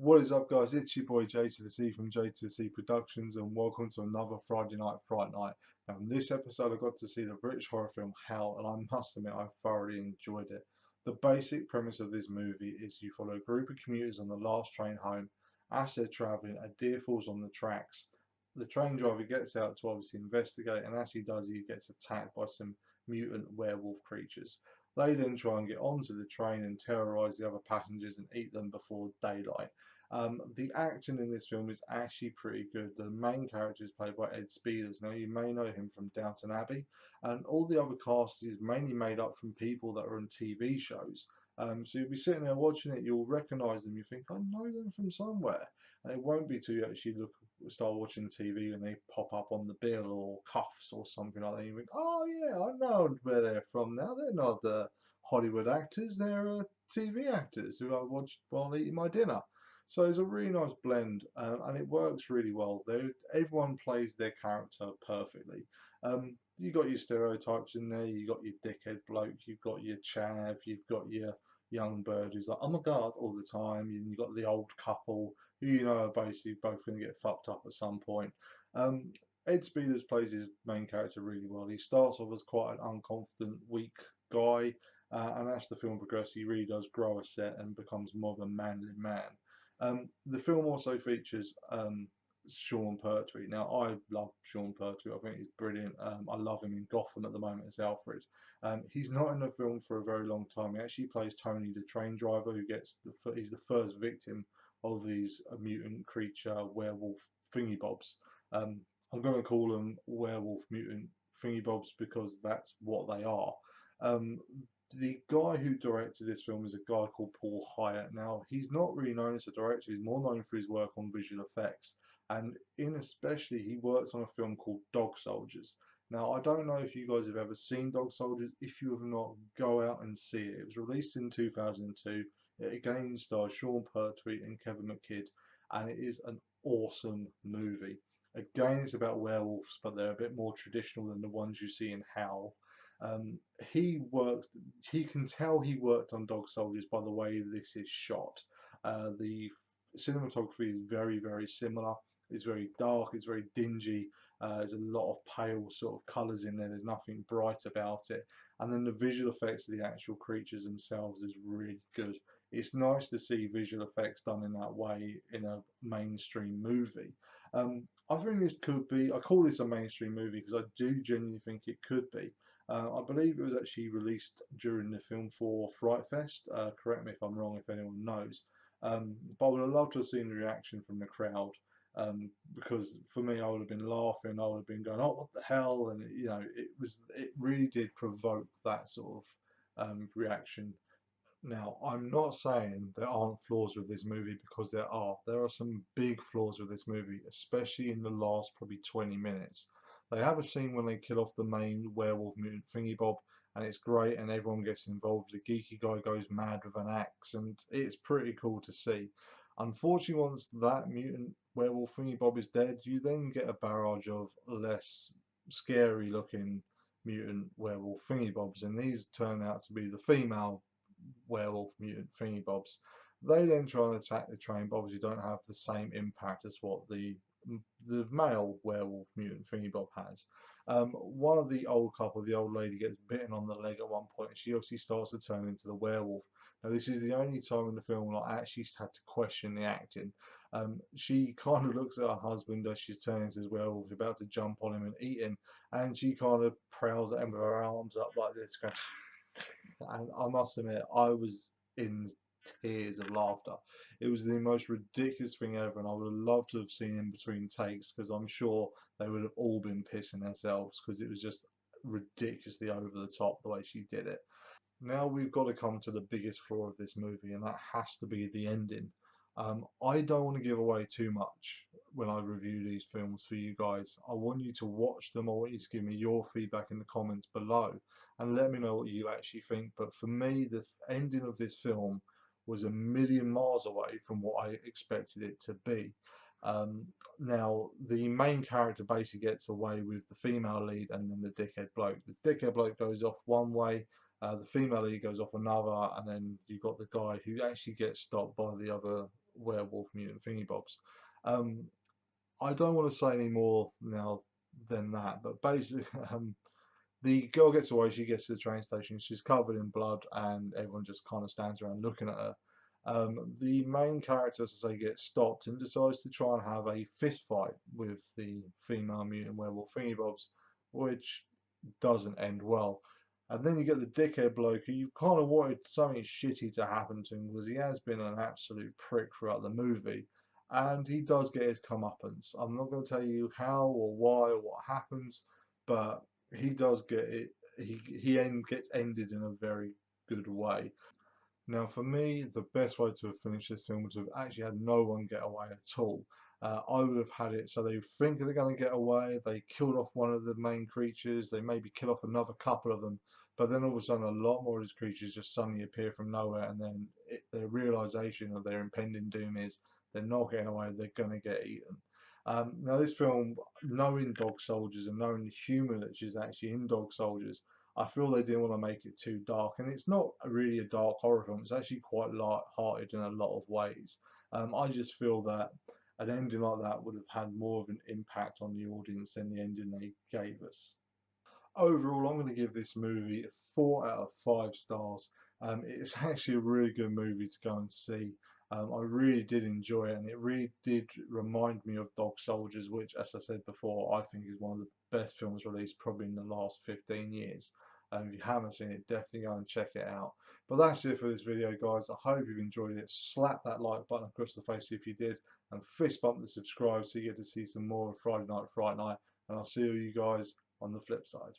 What is up, guys? It's your boy J to the C from J to the C Productions, and welcome to another Friday Night Fright Night. Now, in this episode, I got to see the British horror film Howl, and I must admit, I thoroughly enjoyed it. The basic premise of this movie is you follow a group of commuters on the last train home. As they're travelling, a deer falls on the tracks. The train driver gets out to obviously investigate, and as he does, he gets attacked by some mutant werewolf creatures. They then try and get onto the train and terrorise the other passengers and eat them before daylight. The acting in this film is actually pretty good. The main character is played by Ed Speeders. Now, you may know him from Downton Abbey, and all the other cast is mainly made up from people that are on TV shows. So you'll be sitting there watching it, you'll recognise them, you think, I know them from somewhere. And it won't be till you actually start watching TV and they pop up on the bill or cuffs or something like that. You think, oh yeah, I know where they're from now. They're not Hollywood actors, they're TV actors who I watched while eating my dinner. So it's a really nice blend, and it works really well. Everyone plays their character perfectly. You got your stereotypes in there. You got your dickhead bloke. You've got your chav. You've got your young bird who's like, "Oh my god," all the time. And you got the old couple who you know are basically both going to get fucked up at some point. Um, Ed Speeders plays his main character really well. He starts off as quite an unconfident, weak guy, and as the film progresses, he really does grow a set and becomes more of a manly man. The film also features Sean Pertwee. Now, I love Sean Pertwee. I think he's brilliant. I love him in Gotham at the moment as Alfred. He's not in the film for a very long time. He actually plays Tony, the train driver, who he's the first victim of these mutant creature werewolf thingy bobs. I'm going to call them werewolf mutant thingy bobs because that's what they are. Um, the guy who directed this film is a guy called Paul Hyatt. Now, he's not really known as a director, he's more known for his work on visual effects. And in especially, he worked on a film called Dog Soldiers. Now, I don't know if you guys have ever seen Dog Soldiers. If you have not, go out and see it. It was released in 2002. It again stars Sean Pertwee and Kevin McKidd, and it is an awesome movie. Again, it's about werewolves, but they're a bit more traditional than the ones you see in Howl. Um, he worked. He can tell he worked on Dog Soldiers by the way this is shot. The cinematography is very, very similar. It's very dark. It's very dingy. There's a lot of pale sort of colours in there. There's nothing bright about it. And then the visual effects of the actual creatures themselves is really good. It's nice to see visual effects done in that way in a mainstream movie. I think this could be. I call this a mainstream movie because I do genuinely think it could be. I believe it was actually released during the Film 4 Fright Fest. Correct me if I'm wrong, if anyone knows. But I would have loved to have seen the reaction from the crowd. Because for me, I would have been laughing. I would have been going, "Oh, what the hell!" And it really did provoke that sort of reaction. Now, I'm not saying there aren't flaws with this movie because there are. There are some big flaws with this movie, especially in the last probably 20 minutes. They have a scene when they kill off the main werewolf mutant thingy bob, and it's great, and everyone gets involved. The geeky guy goes mad with an axe, and it's pretty cool to see. Unfortunately, once that mutant werewolf thingy bob is dead, you then get a barrage of less scary looking mutant werewolf thingy bobs, and these turn out to be the female werewolf mutant thingy bobs. They then try and attack the train, but obviously don't have the same impact as what the male werewolf mutant thingy bob has. One of the old couple, the old lady, gets bitten on the leg at one point, and she obviously starts to turn into the werewolf. Now, this is the only time in the film when I actually had to question the acting. She kind of looks at her husband as she's turning into this werewolf, about to jump on him and eat him, and she kind of prowls at him with her arms up like this, going, and I must admit, I was in tears of laughter. It was the most ridiculous thing ever, and I would have loved to have seen in between takes because I'm sure they would have all been pissing themselves because it was just ridiculously over the top the way she did it. Now we've got to come to the biggest flaw of this movie, and that has to be the ending. I don't want to give away too much when I review these films for you guys. I want you to watch them. I want you to give me your feedback in the comments below and let me know what you actually think. But for me, the ending of this film was a million miles away from what I expected it to be. Um, Now, the main character basically gets away with the female lead and then the dickhead bloke. The dickhead bloke goes off one way, the female lead goes off another, and then you've got the guy who actually gets stopped by the other werewolf mutant thingy-bobs. Um, I don't want to say any more now than that, but basically, the girl gets away. She gets to the train station. She's covered in blood, and everyone just kind of stands around looking at her. The main character, as I say, gets stopped and decides to try and have a fist fight with the female mutant werewolf thingy-bobs, which doesn't end well. And then you get the dickhead bloke who you've kind of wanted something shitty to happen to him because he has been an absolute prick throughout the movie. And he does get his comeuppance. I'm not going to tell you how or why or what happens, but he does get it. Gets ended in a very good way. Now, for me, the best way to have finished this film was to have actually had no one get away at all. I would have had it so they think they're going to get away, they killed off one of the main creatures, they maybe kill off another couple of them, but then all of a sudden a lot more of these creatures just suddenly appear from nowhere, and then their realization of their impending doom is they're not getting away, they're going to get eaten. Now, this film, knowing dog soldiers and knowing the humour that is actually in dog soldiers, I feel they didn't want to make it too dark, and it's not really a dark horror film. It's actually quite light-hearted in a lot of ways. I just feel that an ending like that would have had more of an impact on the audience than the ending they gave us. Overall, I'm going to give this movie 4 out of 5 stars. It's actually a really good movie to go and see. I really did enjoy it, and it really did remind me of Dog Soldiers, which, as I said before, I think is one of the best films released probably in the last 15 years. If you haven't seen it, definitely go and check it out. But that's it for this video, guys. I hope you've enjoyed it. Slap that like button across the face if you did, and fist bump the subscribe so you get to see some more of Friday Night Fright Night. And I'll see you guys on the flip side.